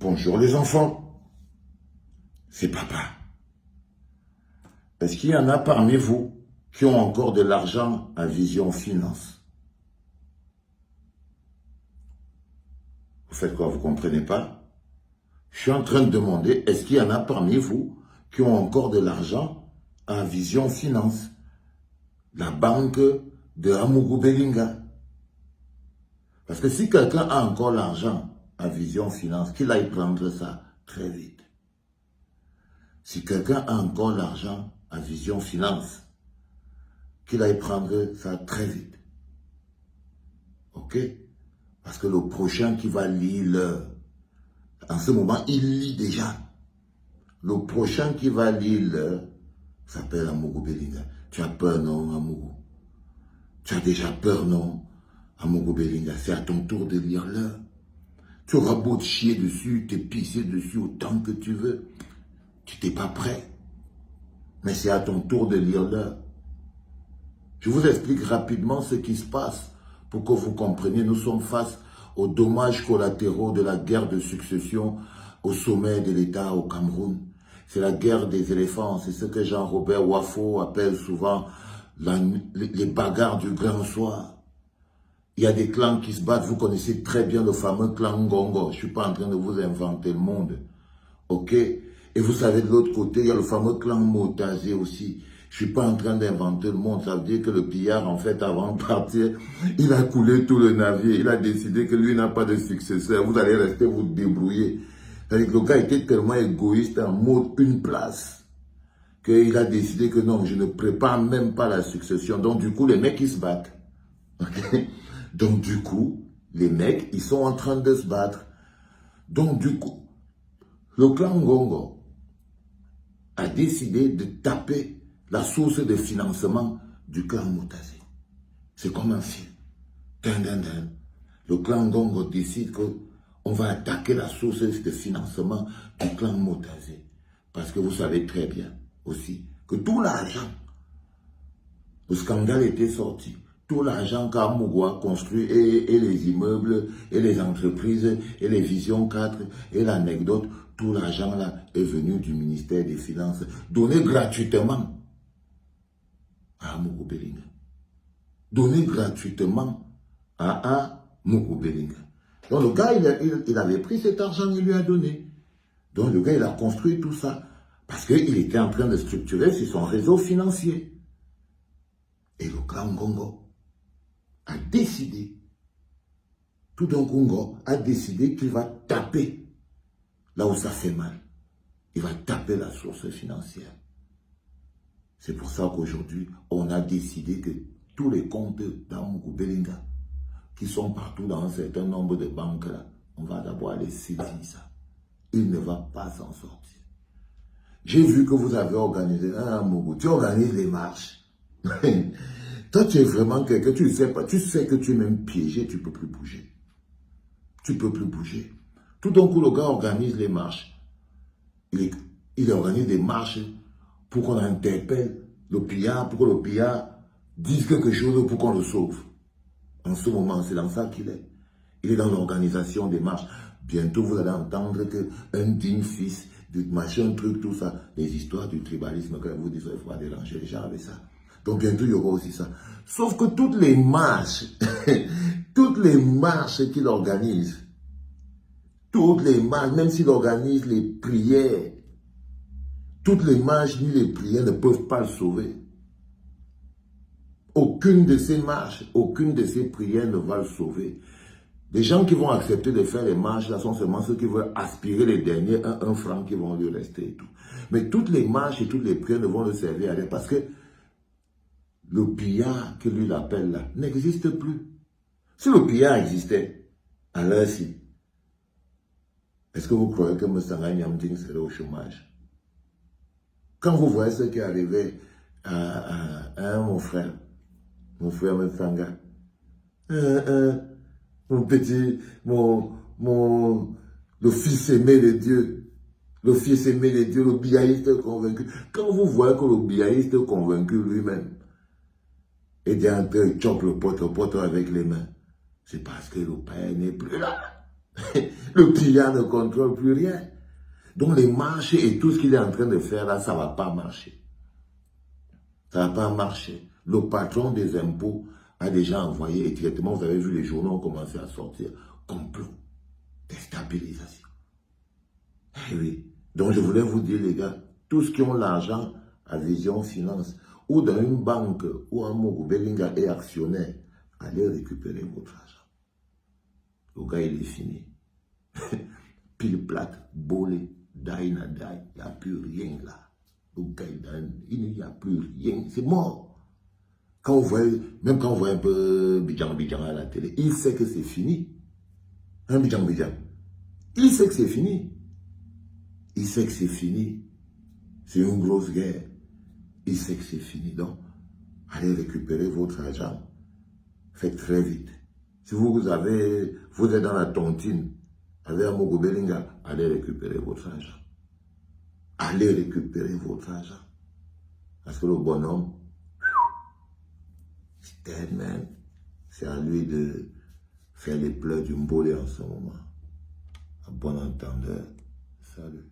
Bonjour les enfants, c'est papa. Est-ce qu'il y en a parmi vous qui ont encore de l'argent à Vision Finance? Vous faites quoi, vous ne comprenez pas? Je suis en train de demander, est-ce qu'il y en a parmi vous qui ont encore de l'argent à Vision Finance? La banque de Amougou Belinga. Parce que si quelqu'un a encore l'argent à Vision Finance, qu'il aille prendre ça très vite. Si quelqu'un a encore l'argent à Vision Finance, qu'il aille prendre ça très vite. Ok? Parce que le prochain qui va lire en ce moment, il lit déjà. Le prochain qui va lire s'appelle Amougou Belinga. Tu as peur, non, Amougou? Tu as déjà peur, non, Amougou Belinga? C'est à ton tour de lire l'heure. Tu auras beau te chier dessus, te pisser dessus autant que tu veux. Tu n'es pas prêt. Mais c'est à ton tour de lire l'heure. Je vous explique rapidement ce qui se passe pour que vous compreniez. Nous sommes face aux dommages collatéraux de la guerre de succession au sommet de l'État au Cameroun. C'est la guerre des éléphants. C'est ce que Jean-Robert Wafo appelle souvent les bagarres du grand soir. Il y a des clans qui se battent. Vous connaissez très bien le fameux clan Ngongo. Je ne suis pas en train de vous inventer le monde. Ok? Et vous savez, de l'autre côté, il y a le fameux clan Motazé aussi. Je ne suis pas en train d'inventer le monde. Ça veut dire que le pillard, en fait, avant de partir, il a coulé tout le navire. Il a décidé que lui n'a pas de successeur. Vous allez rester vous débrouiller. C'est-à-dire que le gars était tellement égoïste en mode une place qu'il a décidé que non, je ne prépare même pas la succession. Donc, du coup, les mecs, ils se battent. Okay? Donc, du coup, les mecs, ils sont en train de se battre. Donc, du coup, le clan Ngongo a décidé de taper la source de financement du clan Motazé. C'est comme un film. Le clan Ngongo décide qu'on va attaquer la source de financement du clan Motazé. Parce que vous savez très bien aussi que tout l'argent, le scandale était sorti. Tout l'argent qu'Amougou a construit et les immeubles et les entreprises et les visions 4 et l'anecdote, tout l'argent là est venu du ministère des Finances, donné gratuitement à Amougou Belinga. Donné gratuitement à Amougou Belinga. Donc le gars, il avait pris cet argent, il lui a donné. Donc le gars, il a construit tout ça parce qu'il était en train de structurer sur son réseau financier. Et le clan Ngongo a décidé, tout d'un Congo a décidé qu'il va taper là où ça fait mal. Il va taper la source financière. C'est pour ça qu'aujourd'hui, on a décidé que tous les comptes d'Amougou Belinga, qui sont partout dans un certain nombre de banques là, on va d'abord aller saisir ça. Il ne va pas s'en sortir. J'ai vu que vous avez organisé un Amougou, tu organises les marches. Toi, tu es vraiment quelqu'un, tu ne sais pas, tu sais que tu es même piégé, tu ne peux plus bouger. Tu ne peux plus bouger. Tout d'un coup, le gars organise les marches. Il organise des marches pour qu'on interpelle le pillard, pour que le pillard dise quelque chose pour qu'on le sauve. En ce moment, c'est dans ça qu'il est. Il est dans l'organisation des marches. Bientôt, vous allez entendre qu'un digne fils, de machin, truc, tout ça, les histoires du tribalisme, quand vous dites, il ne faut pas déranger les gens avec ça. Donc bientôt, il y aura aussi ça. Sauf que toutes les marches, toutes les marches qu'il organise, toutes les marches, même s'il organise les prières, toutes les marches ni les prières ne peuvent pas le sauver. Aucune de ces marches, aucune de ces prières ne va le sauver. Les gens qui vont accepter de faire les marches, là, sont seulement ceux qui veulent aspirer les derniers 1 franc qui vont lui rester et tout. Mais toutes les marches et toutes les prières ne vont le servir à rien parce que le pillard que lui l'appelle là n'existe plus. Si le pillard existait, alors si, est-ce que vous croyez que Moussanga Nyamding serait au chômage? Quand vous voyez ce qui est arrivé à mon frère Moussanga, mon petit, le fils aimé de Dieu, le fils aimé de Dieu, le biaïste convaincu. Quand vous voyez que le biaïste convaincu lui-même est en train de choper le pote avec les mains, c'est parce que le père n'est plus là. Le client ne contrôle plus rien. Donc les marchés et tout ce qu'il est en train de faire là, ça ne va pas marcher. Ça ne va pas marcher. Le patron des impôts a déjà envoyé et directement, vous avez vu, les journaux ont commencé à sortir. Complot, déstabilisation. Eh oui. Donc je voulais vous dire, les gars, tous qui ont l'argent à Vision Finance, ou dans une banque, ou un Mogo Bellinga est actionnaire, allez récupérer votre argent. Le gars, il est fini. Pile plate, bolé, daïna daï, il n'y a plus rien là. Le gars, il n'y a plus rien, c'est mort. Quand vous voyez, même quand on voit un peu Bidjan à la télé, il sait que c'est fini. Un Bidjan. Il sait que c'est fini. Il sait que c'est fini. C'est une grosse guerre. Il sait que c'est fini. Donc, allez récupérer votre argent. Faites très vite. Si vous êtes dans la tontine, avec un Mogo Bellinga, allez récupérer votre argent. Allez récupérer votre argent. Parce que le bonhomme, c'est dead, man. C'est à lui de faire les pleurs du mbolé en ce moment. À bon entendeur. Salut.